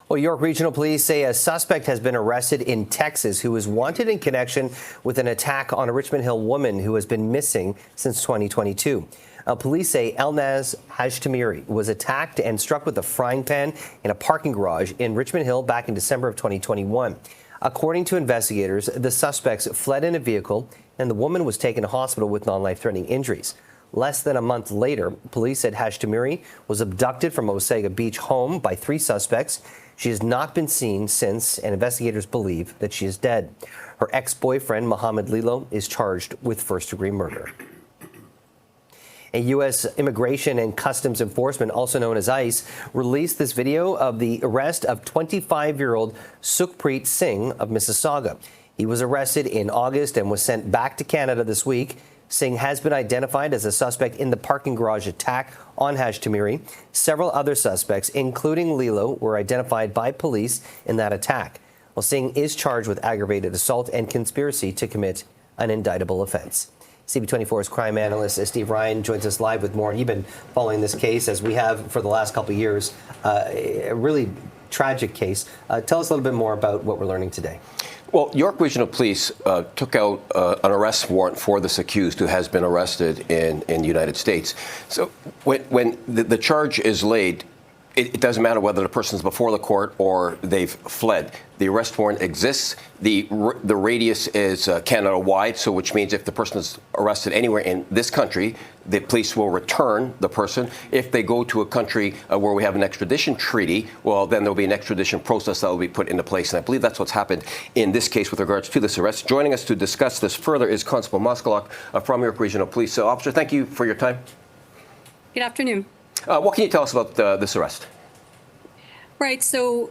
Well, York Regional Police say a suspect has been arrested in Texas who is wanted in connection with an attack on a Richmond Hill woman who has been missing since 2022. Police say Elnaz Hajtamiri was attacked and struck with a frying pan in a parking garage in Richmond Hill back in December of 2021. According to investigators, the suspects fled in a vehicle and the woman was taken to hospital with non-life-threatening injuries. Less than a month later, police said Hajtamiri was abducted from Moskaluk Beach home by 3 suspects. She has not been seen since, and investigators believe that she is dead. Her ex-boyfriend, Mohammed Lilo, is charged with first-degree murder. A U.S. Immigration and Customs Enforcement, also known as ICE, released this video of the arrest of 25-year-old Sukhpreet Singh of Mississauga. He was arrested in August and was sent back to Canada this week. Singh has been identified as a suspect in the parking garage attack on Hajtamiri. Several other suspects, including Lilo, were identified by police in that attack. Well, Singh is charged with aggravated assault and conspiracy to commit an indictable offense. CB24's crime analyst Steve Ryan joins us live with more. You've been following this case, as we have for the last couple of years. A really tragic case. Tell us a little bit more about what we're learning today. Well, York Regional Police took out an arrest warrant for this accused who has been arrested in the United States. So when the charge is laid, it doesn't matter whether the person's before the court or they've fled. The arrest warrant exists. The radius is Canada-wide, so which means if the person is arrested anywhere in this country, the police will return the person. If they go to a country where we have an extradition treaty, well, then there'll be an extradition process that will be put into place. And I believe that's what's happened in this case with regards to this arrest. Joining us to discuss this further is Constable Moskaluk from York Regional Police. So, Officer, thank you for your time. Good afternoon. What can you tell us about this arrest? Right. So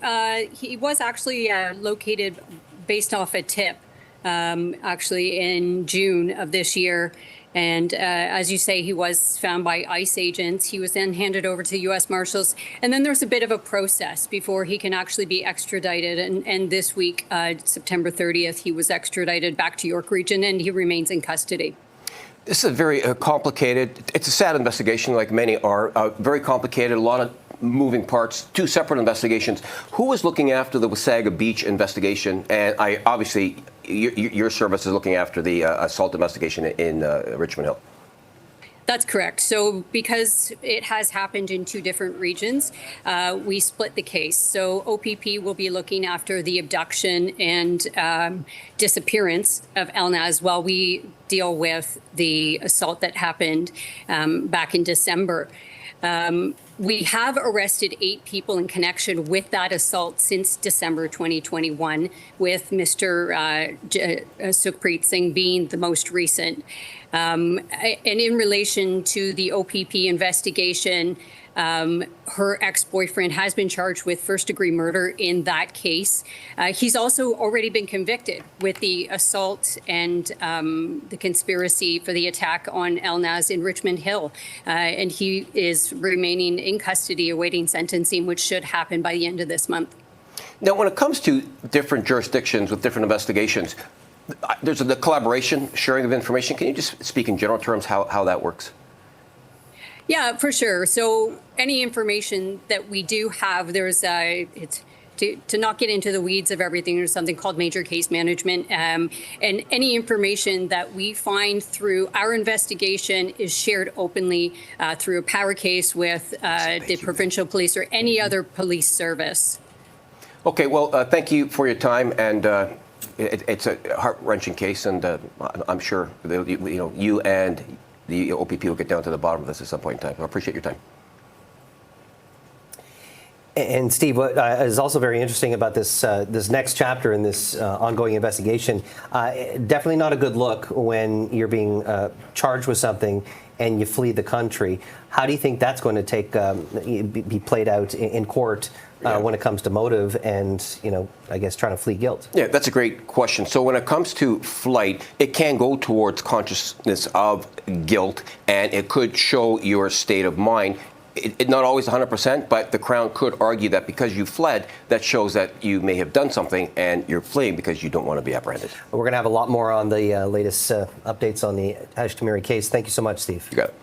he was actually located based off a tip, actually in June of this year. And as you say, he was found by ICE agents. He was then handed over to U.S. Marshals. And then there's a bit of a process before he can actually be extradited. And this week, September 30th, he was extradited back to York Region and he remains in custody. This is a very complicated, it's a sad investigation like many are, very complicated, a lot of moving parts, 2 separate investigations. Who was looking after the Wasaga Beach investigation? And obviously, your service is looking after the assault investigation in Richmond Hill. That's correct. So because it has happened in 2 different regions, we split the case. So OPP will be looking after the abduction and disappearance of Elnaz while we deal with the assault that happened back in December. We have arrested 8 people in connection with that assault since December 2021, with Mr. Sukhpreet Singh being the most recent. And in relation to the OPP investigation, her ex-boyfriend has been charged with first-degree murder in that case. He's also already been convicted with the assault and the conspiracy for the attack on Elnaz in Richmond Hill. And he is remaining in custody awaiting sentencing, which should happen by the end of this month. Now, when it comes to different jurisdictions with different investigations, there's the collaboration, sharing of information. Can you just speak in general terms how that works? Yeah, for sure. So any information that we do have, there's it's to not get into the weeds of everything, there's something called major case management. And any information that we find through our investigation is shared openly through a power case with the provincial police or any other police service. Okay, well, thank you for your time. And it's a heart-wrenching case. And I'm sure you and the OPP will get down to the bottom of this at some point in time. I appreciate your time. And Steve, what is also very interesting about this this next chapter in this ongoing investigation, definitely not a good look when you're being charged with something and you flee the country. How do you think that's going to be played out in court when it comes to motive and, I guess trying to flee guilt? Yeah, that's a great question. So when it comes to flight, it can go towards consciousness of guilt, and it could show your state of mind. Not always 100%, but the Crown could argue that because you fled, that shows that you may have done something and you're fleeing because you don't want to be apprehended. We're going to have a lot more on the latest updates on the Hajtamiri case. Thank you so much, Steve. You got it.